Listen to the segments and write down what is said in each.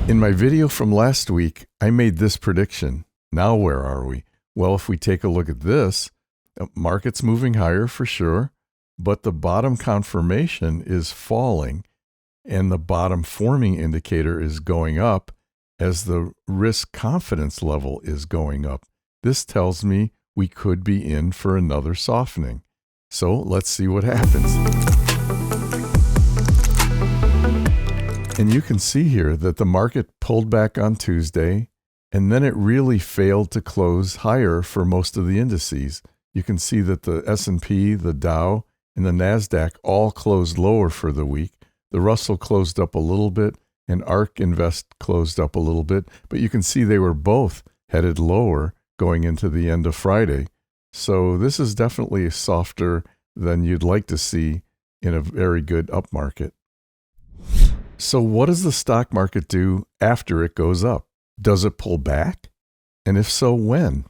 In my video from last week, I made this prediction. Now where are we? Well, if we take a look at this, market's moving higher for sure, but the bottom confirmation is falling and the bottom forming indicator is going up as the risk confidence level is going up. This tells me we could be in for another softening. So let's see what happens. And you can see here that the market pulled back on Tuesday, and then it really failed to close higher for most of the indices. You can see that the S&P, the Dow, and the NASDAQ all closed lower for the week. The Russell closed up a little bit, and ARK Invest closed up a little bit, but you can see they were both headed lower going into the end of Friday. So this is definitely softer than you'd like to see in a very good up market. So what does the stock market do after it goes up? Does it pull back? And if so, when?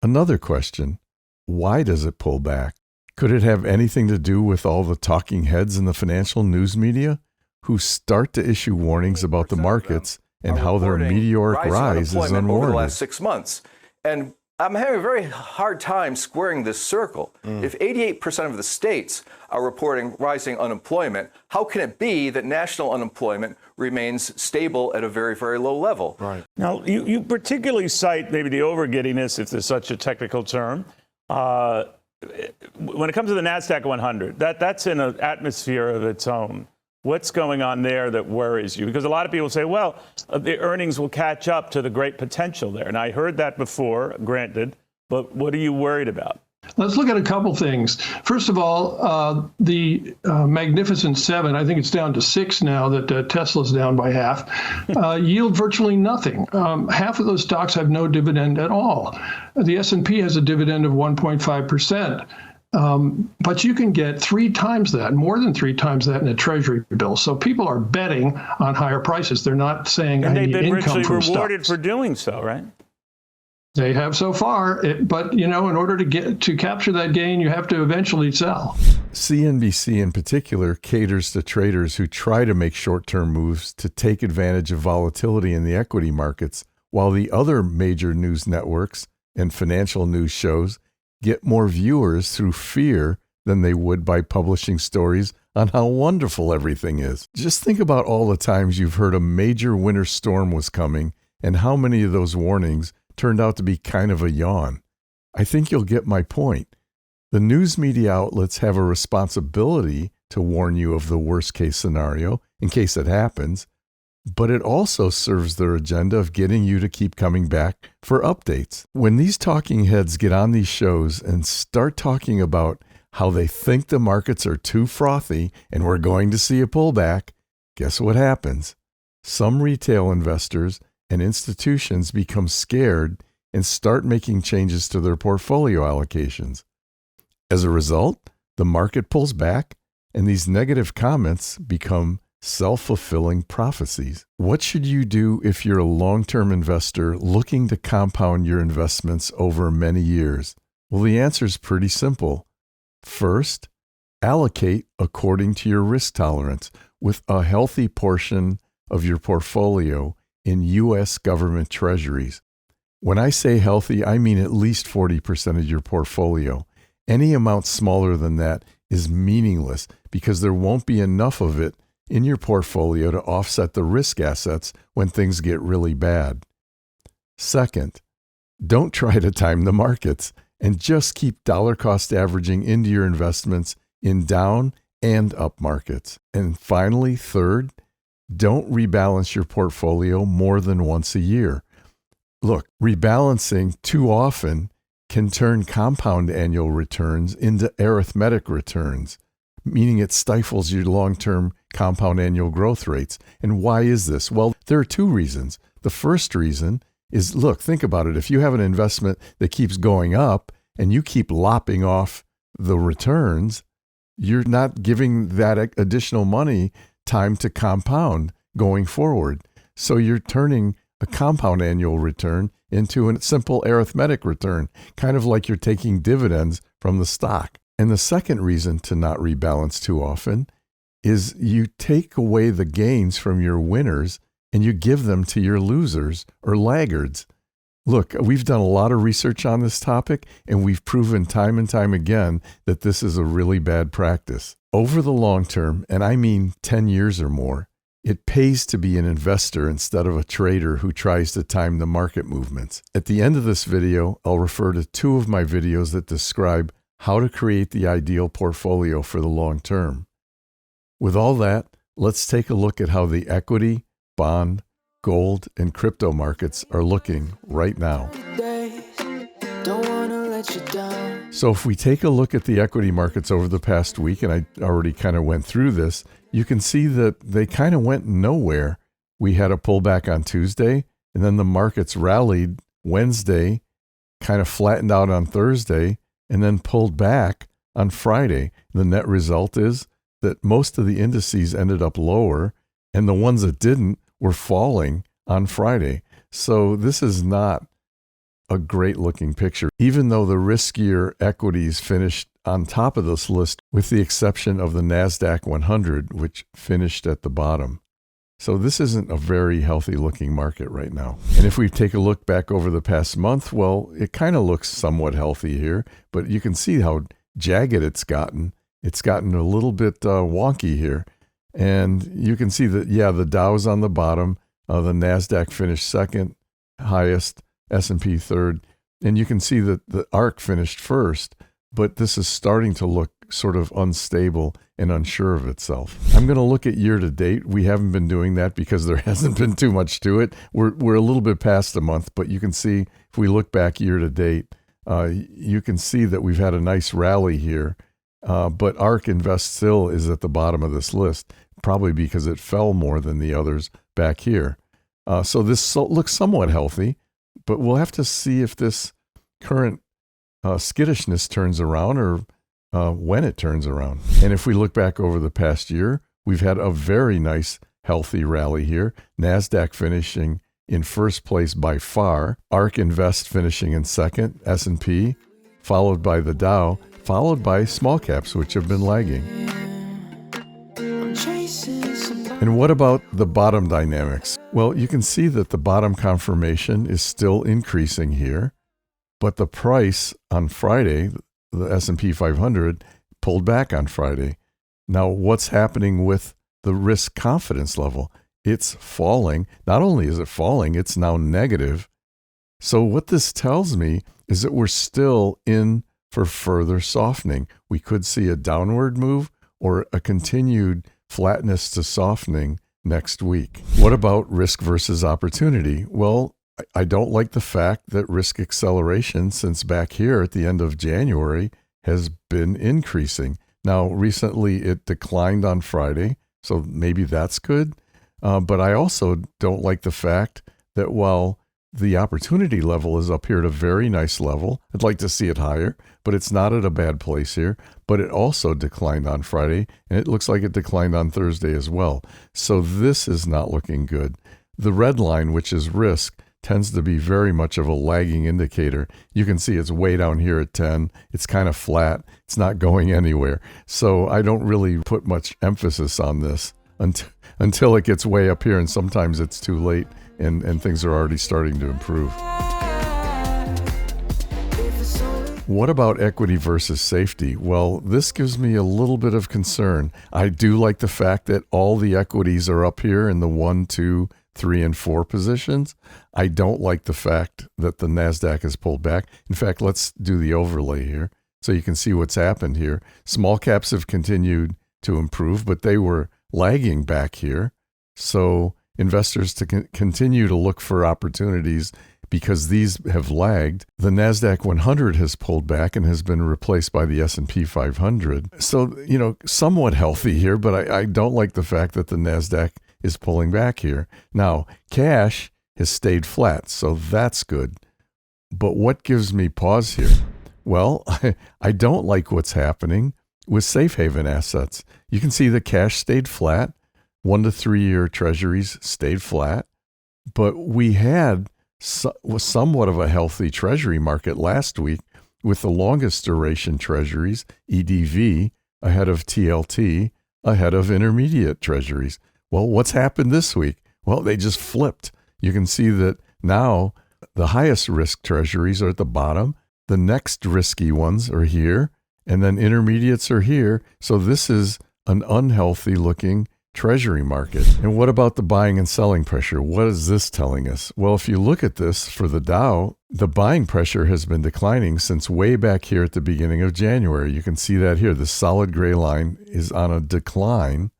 Another question, why does it pull back? Could it have anything to do with all the talking heads in the financial news media who start to issue warnings about the markets and how their meteoric rise is unwarranted? Over the last 6 months. And I'm having a very hard time squaring this circle. If 88% of the states are reporting rising unemployment, how can it be that national unemployment remains stable at a very, very low level? Right. Now, you particularly cite maybe the overgiddiness, if there's such a technical term. When it comes to the NASDAQ 100, that's in an atmosphere of its own. What's going on there that worries you? Because a lot of people say, well, the earnings will catch up to the great potential there. And I heard that before, granted, but what are you worried about? Let's look at a couple things. First of all, the Magnificent Seven, I think it's down to 6 now that Tesla's down by half, yield virtually nothing. Half of those stocks have no dividend at all. The S&P has a dividend of 1.5%. But you can get 3 times that, more than 3 times that in a Treasury bill. So people are betting on higher prices. They're not saying I need income from stocks. And they've been richly rewarded for doing so, right? They have so far, but in order to capture that gain, you have to eventually sell. CNBC in particular caters to traders who try to make short-term moves to take advantage of volatility in the equity markets, while the other major news networks and financial news shows get more viewers through fear than they would by publishing stories on how wonderful everything is. Just think about all the times you've heard a major winter storm was coming and how many of those warnings turned out to be kind of a yawn. I think you'll get my point. The news media outlets have a responsibility to warn you of the worst case scenario in case it happens, but it also serves their agenda of getting you to keep coming back for updates. When these talking heads get on these shows and start talking about how they think the markets are too frothy and we're going to see a pullback, guess what happens? Some retail investors and institutions become scared and start making changes to their portfolio allocations. As a result, the market pulls back and these negative comments become self-fulfilling prophecies. What should you do if you're a long-term investor looking to compound your investments over many years? Well, the answer is pretty simple. First, allocate according to your risk tolerance with a healthy portion of your portfolio in U.S. government treasuries. When I say healthy, I mean at least 40% of your portfolio. Any amount smaller than that is meaningless because there won't be enough of it in your portfolio to offset the risk assets when things get really bad. Second, don't try to time the markets and just keep dollar cost averaging into your investments in down and up markets. And finally, third, don't rebalance your portfolio more than once a year. Look, rebalancing too often can turn compound annual returns into arithmetic returns, meaning it stifles your long-term compound annual growth rates. And why is this? Well, there are 2 reasons. The first reason is, look, think about it. If you have an investment that keeps going up and you keep lopping off the returns, you're not giving that additional money time to compound going forward. So you're turning a compound annual return into a simple arithmetic return, kind of like you're taking dividends from the stock. And the second reason to not rebalance too often is you take away the gains from your winners and you give them to your losers or laggards. Look, we've done a lot of research on this topic, and we've proven time and time again that this is a really bad practice. Over the long term, and I mean 10 years or more, it pays to be an investor instead of a trader who tries to time the market movements. At the end of this video, I'll refer to 2 of my videos that describe how to create the ideal portfolio for the long term. With all that, let's take a look at how the equity, bond, gold, and crypto markets are looking right now. So if we take a look at the equity markets over the past week, and I already kind of went through this, you can see that they kind of went nowhere. We had a pullback on Tuesday, and then the markets rallied Wednesday, kind of flattened out on Thursday, and then pulled back on Friday. The net result is that most of the indices ended up lower, and the ones that didn't were falling on Friday. So this is not a great looking picture, even though the riskier equities finished on top of this list, with the exception of the NASDAQ 100, which finished at the bottom. So this isn't a very healthy looking market right now. And if we take a look back over the past month, well, it kind of looks somewhat healthy here, but you can see how jagged it's gotten. It's gotten a little bit wonky here. And you can see that, yeah, the Dow's on the bottom. The NASDAQ finished second highest, S&P third. And you can see that the ARK finished first, but this is starting to look sort of unstable and unsure of itself. I'm going to look at year to date. We haven't been doing that because there hasn't been too much to it. We're a little bit past a month, but you can see if we look back year to date, you can see that we've had a nice rally here. But ARK Invest still is at the bottom of this list, probably because it fell more than the others back here. So this looks somewhat healthy, but we'll have to see if this current skittishness turns around or when it turns around. And if we look back over the past year, we've had a very nice, healthy rally here. NASDAQ finishing in first place by far, ARK Invest finishing in second, S&P, followed by the Dow, followed by small caps, which have been lagging. And what about the bottom dynamics? Well, you can see that the bottom confirmation is still increasing here, but the price on Friday, the S&P 500, pulled back on Friday. Now, what's happening with the risk confidence level? It's falling. Not only is it falling, it's now negative. So what this tells me is that we're still in for further softening. We could see a downward move or a continued flatness to softening next week. What about risk versus opportunity? Well, I don't like the fact that risk acceleration since back here at the end of January has been increasing. Now, recently it declined on Friday, so maybe that's good. But I also don't like the fact that while the opportunity level is up here at a very nice level, I'd like to see it higher, but it's not at a bad place here. But it also declined on Friday, and it looks like it declined on Thursday as well. So this is not looking good. The red line, which is risk, tends to be very much of a lagging indicator. You can see it's way down here at 10. It's kind of flat. It's not going anywhere. So I don't really put much emphasis on this until it gets way up here, and sometimes it's too late and things are already starting to improve. What about equity versus safety? Well, this gives me a little bit of concern. I do like the fact that all the equities are up here in the 1, 2, 3, and 4 positions. I don't like the fact that the NASDAQ has pulled back. In fact, let's do the overlay here so you can see what's happened here. Small caps have continued to improve, but they were lagging back here. So investors to continue to look for opportunities because these have lagged. The NASDAQ 100 has pulled back and has been replaced by the S&P 500. So, somewhat healthy here, but I don't like the fact that the NASDAQ is pulling back here. Now, cash has stayed flat, so that's good. But what gives me pause here? Well, I don't like what's happening with safe haven assets. You can see the cash stayed flat. 1 to 3 year treasuries stayed flat, but we had somewhat of a healthy treasury market last week with the longest duration treasuries, EDV, ahead of TLT, ahead of intermediate treasuries. Well, what's happened this week? Well, they just flipped. You can see that now the highest risk treasuries are at the bottom. The next risky ones are here, and then intermediates are here. So this is an unhealthy looking treasury market. And what about the buying and selling pressure? What is this telling us? Well, if you look at this for the Dow, the buying pressure has been declining since way back here at the beginning of January. You can see that here. The solid gray line is on a decline,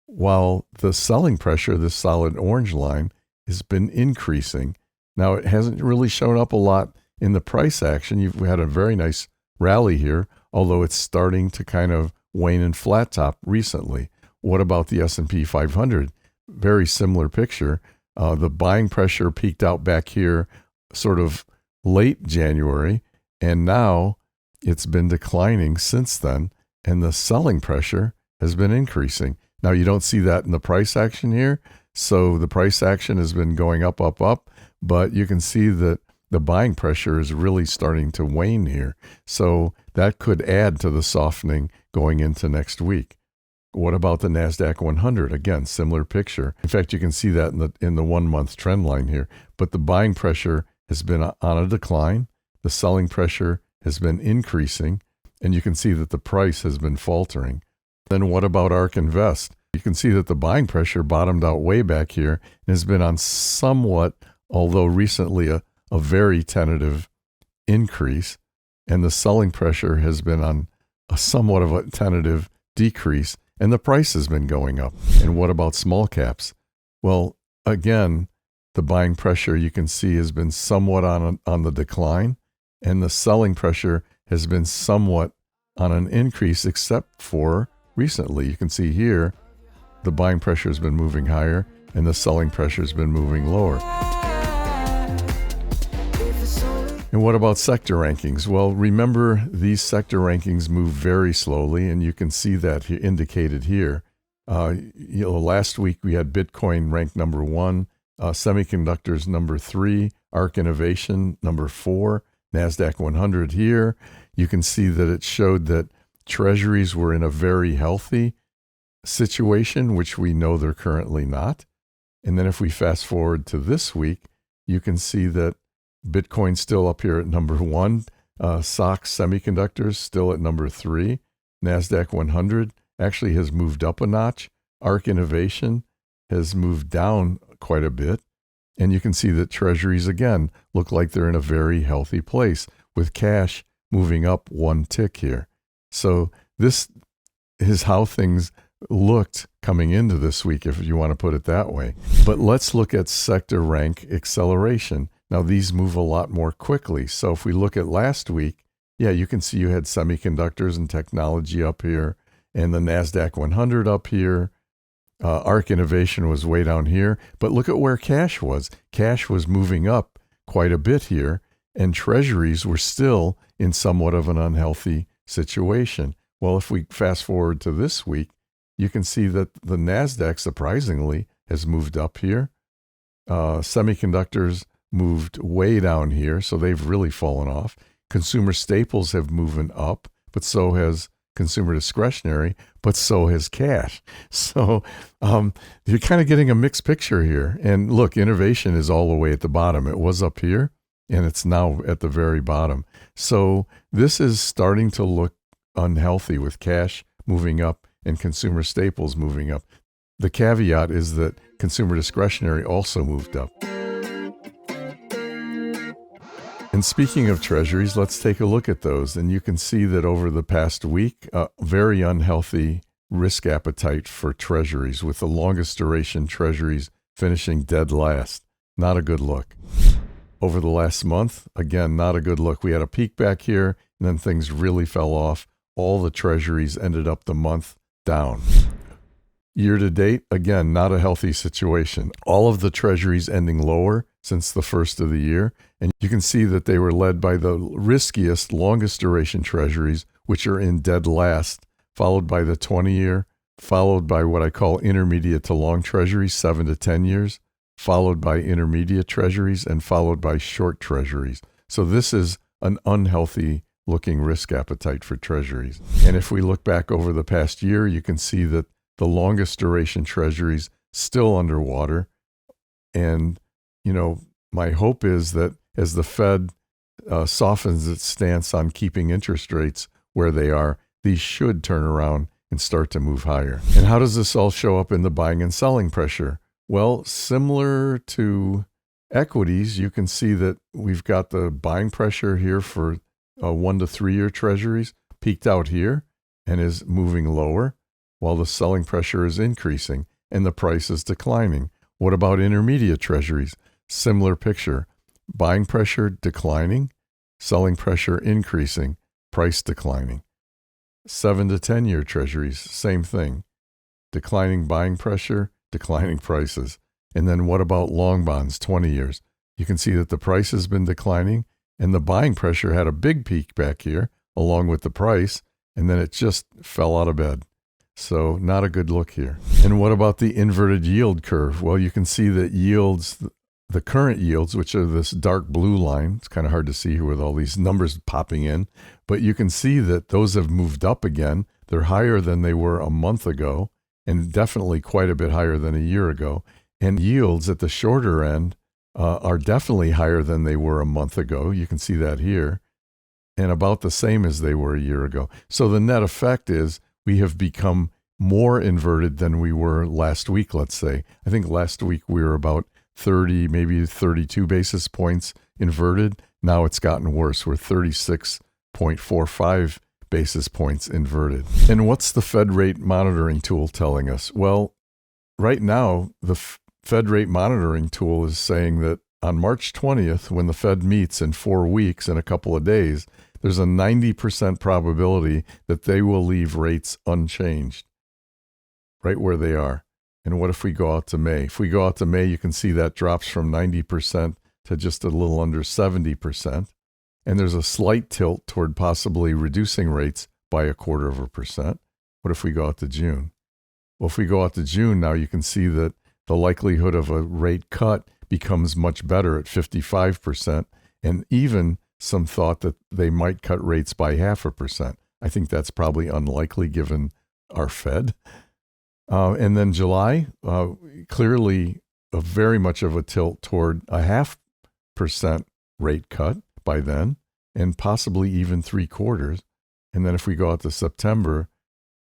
while the selling pressure, this solid orange line, has been increasing. Now, it hasn't really shown up a lot in the price action. You've had a very nice rally here, although it's starting to kind of wane and flat top recently. What about the S&P 500? Very similar picture. The buying pressure peaked out back here sort of late January, and now it's been declining since then, and the selling pressure has been increasing. Now, you don't see that in the price action here, so the price action has been going up, up, up, but you can see that the buying pressure is really starting to wane here. So that could add to the softening going into next week. What about the NASDAQ 100? Again, similar picture. In fact, you can see that in the 1 month trend line here. But the buying pressure has been on a decline. The selling pressure has been increasing. And you can see that the price has been faltering. Then what about ARK Invest? You can see that the buying pressure bottomed out way back here and has been on somewhat, although recently a very tentative increase. And the selling pressure has been on a somewhat of a tentative decrease. And the price has been going up. And what about small caps? Well, again, the buying pressure you can see has been somewhat on the decline, and the selling pressure has been somewhat on an increase, except for recently. You can see here the buying pressure has been moving higher, and the selling pressure has been moving lower. And what about sector rankings? Well, remember, these sector rankings move very slowly, and you can see that indicated here. Last week we had Bitcoin ranked number 1, semiconductors number 3, ARK Innovation number 4, NASDAQ 100 here. You can see that it showed that Treasuries were in a very healthy situation, which we know they're currently not. And then if we fast forward to this week, you can see that Bitcoin's still up here at number 1. SOX Semiconductors still at number 3. NASDAQ 100 actually has moved up a notch. ARK Innovation has moved down quite a bit. And you can see that Treasuries, again, look like they're in a very healthy place with cash moving up 1 tick here. So this is how things looked coming into this week, if you want to put it that way. But let's look at sector rank acceleration. Now, these move a lot more quickly. So if we look at last week, yeah, you can see you had semiconductors and technology up here, and the NASDAQ 100 up here. ARK Innovation was way down here. But look at where cash was. Cash was moving up quite a bit here, and Treasuries were still in somewhat of an unhealthy situation. Well, if we fast forward to this week, you can see that the NASDAQ, surprisingly, has moved up here. Semiconductors moved way down here, so they've really fallen off. Consumer staples have moved up, but so has consumer discretionary, but so has cash. So you're kind of getting a mixed picture here. And look, innovation is all the way at the bottom. It was up here, and it's now at the very bottom. So this is starting to look unhealthy with cash moving up and consumer staples moving up. The caveat is that consumer discretionary also moved up. And speaking of Treasuries, let's take a look at those. And you can see that over the past week, very unhealthy risk appetite for Treasuries, with the longest duration Treasuries finishing dead last. Not a good look. Over the last month, again, not a good look. We had a peak back here, and then things really fell off. All the Treasuries ended up the month down. Year to date, again, not a healthy situation. All of the Treasuries ending lower since the first of the year. And you can see that they were led by the riskiest, longest duration Treasuries, which are in dead last, followed by the 20-year, followed by what I call intermediate to long Treasuries, 7 to 10 years, followed by intermediate Treasuries, and followed by short Treasuries. So this is an unhealthy looking risk appetite for Treasuries. And if we look back over the past year, you can see that the longest duration Treasuries still underwater, And, my hope is that as the Fed softens its stance on keeping interest rates where they are, these should turn around and start to move higher. And how does this all show up in the buying and selling pressure? Well, similar to equities, you can see that we've got the buying pressure here for 1 to 3 year treasuries peaked out here and is moving lower, while the selling pressure is increasing and the price is declining. What about intermediate treasuries? Similar picture. Buying pressure declining, selling pressure increasing, price declining. 7 to 10 year treasuries, same thing. Declining buying pressure, declining prices. And then what about long bonds, 20 years? You can see that the price has been declining and the buying pressure had a big peak back here along with the price, and then it just fell out of bed. So not a good look here. And what about the inverted yield curve? Well, you can see that yields, the current yields, which are this dark blue line, it's kind of hard to see here with all these numbers popping in, but you can see that those have moved up again. They're higher than they were a month ago, and definitely quite a bit higher than a year ago. And yields at the shorter end are definitely higher than they were a month ago. You can see that here, and about the same as they were a year ago. So the net effect is we have become more inverted than we were last week, let's say. I think last week we were about 30, maybe 32 basis points inverted. Now it's gotten worse. We're 36.45 basis points inverted. And what's the Fed rate monitoring tool telling us? Well, right now, the Fed rate monitoring tool is saying that on March 20th, when the Fed meets in 4 weeks and a couple of days, there's a 90% probability that they will leave rates unchanged, right where they are. And what if we go out to May? If we go out to May, you can see that drops from 90% to just a little under 70%. And there's a slight tilt toward possibly reducing rates by 0.25%. What if we go out to June? Well, if we go out to June now, you can see that the likelihood of a rate cut becomes much better at 55%, and even some thought that they might cut rates by 0.5%. I think that's probably unlikely given our Fed. And then July, clearly very much of a tilt toward a 0.5% rate cut by then, and possibly even 0.75. And then if we go out to September,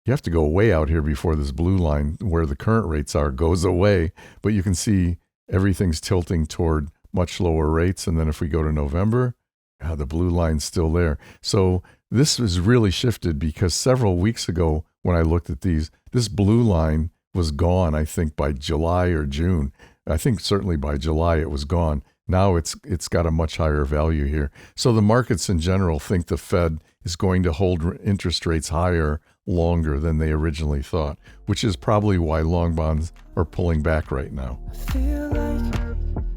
you have to go way out here before this blue line where the current rates are goes away. But you can see everything's tilting toward much lower rates. And then if we go to November, the blue line's still there. So this has really shifted because several weeks ago when I looked at these, this blue line was gone, I think, by July or June. I think certainly by July it was gone. Now it's got a much higher value here. So the markets in general think the Fed is going to hold interest rates higher longer than they originally thought, which is probably why long bonds are pulling back right now. I feel like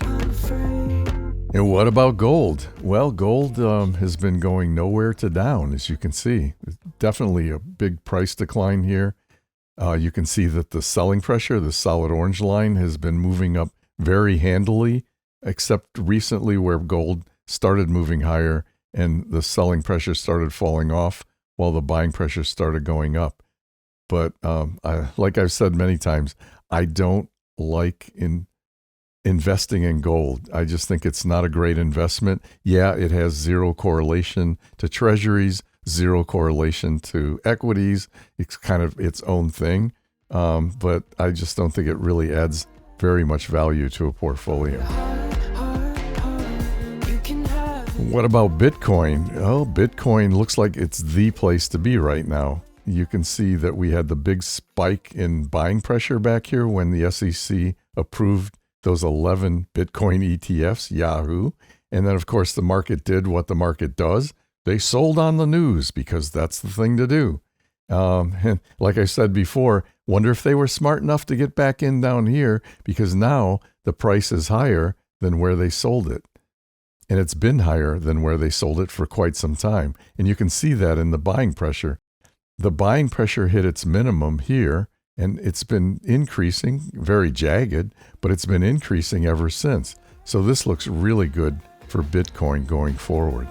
I'm afraid. And what about gold? Well, gold has been going nowhere to down, as you can see. Definitely a big price decline here. You can see that the selling pressure, the solid orange line, has been moving up very handily, except recently where gold started moving higher and the selling pressure started falling off while the buying pressure started going up. But like I've said many times, I don't like investing in gold. I just think it's not a great investment. Yeah, it has zero correlation to treasuries, zero correlation to equities. It's kind of its own thing. But I just don't think it really adds very much value to a portfolio. What about Bitcoin? Oh, Bitcoin looks like it's the place to be right now. You can see that we had the big spike in buying pressure back here when the SEC approved those 11 Bitcoin ETFs, Yahoo. And then, of course, the market did what the market does. They sold on the news because that's the thing to do. And like I said before, wonder if they were smart enough to get back in down here because now the price is higher than where they sold it. And it's been higher than where they sold it for quite some time. And you can see that in the buying pressure. The buying pressure hit its minimum here, and it's been increasing, very jagged, but it's been increasing ever since. So this looks really good for Bitcoin going forward.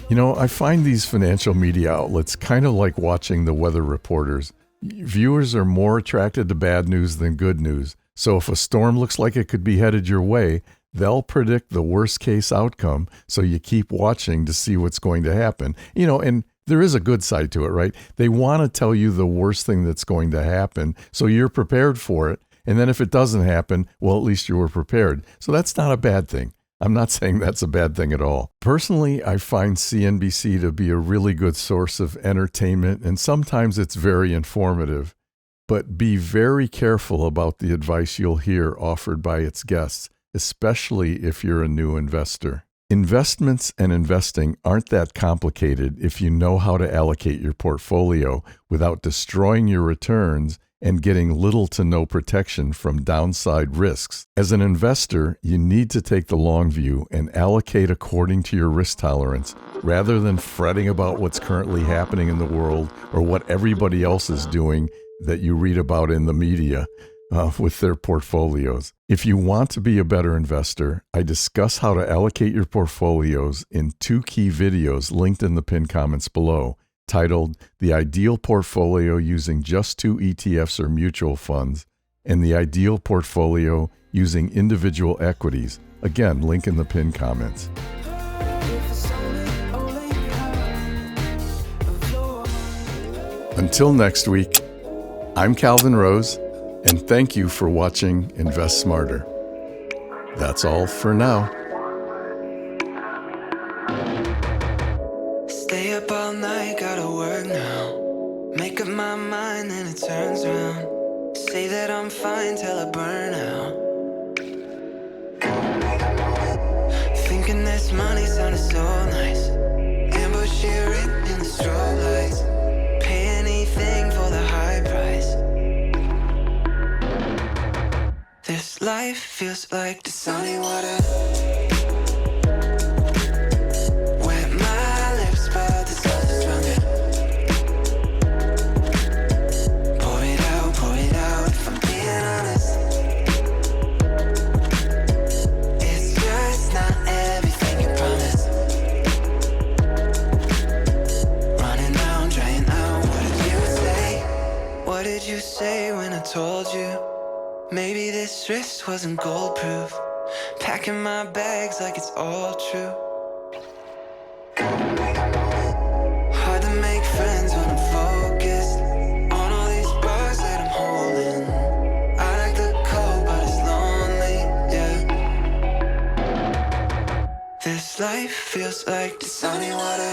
You know, I find these financial media outlets kind of like watching the weather reporters. Viewers are more attracted to bad news than good news. So if a storm looks like it could be headed your way, they'll predict the worst case outcome. So you keep watching to see what's going to happen. And there is a good side to it, right? They want to tell you the worst thing that's going to happen, so you're prepared for it. And then if it doesn't happen, well, at least you were prepared. So that's not a bad thing. I'm not saying that's a bad thing at all. Personally, I find CNBC to be a really good source of entertainment, and sometimes it's very informative. But be very careful about the advice you'll hear offered by its guests, especially if you're a new investor. Investments and investing aren't that complicated if you know how to allocate your portfolio without destroying your returns and getting little to no protection from downside risks. As an investor, you need to take the long view and allocate according to your risk tolerance, rather than fretting about what's currently happening in the world or what everybody else is doing that you read about in the media with their portfolios. If you want to be a better investor, I discuss how to allocate your portfolios in 2 key videos linked in the pinned comments below, titled The Ideal Portfolio Using Just 2 ETFs or Mutual Funds, and The Ideal Portfolio Using Individual Equities. Again, link in the pinned comments. Until next week, I'm Calvin Rose, and thank you for watching Invest Smarter. That's all for now. Stay up all night, gotta work now. Make up my mind and it turns around. Say that I'm fine till I burn out. Thinking this money sounded so nice. Ambush here in the strobe lights. Pay anything for the high price. This life feels like the sunny water. Wet my lips, but the sun's stronger. Pour it out, if I'm being honest. It's just not everything you promised. Running out, drying out, what did you say? What did you say when I told you? Maybe this wrist wasn't gold-proof. Packing my bags like it's all true. Hard to make friends when I'm focused on all these bars that I'm holding. I like the cold, but it's lonely, yeah. This life feels like the sunny water.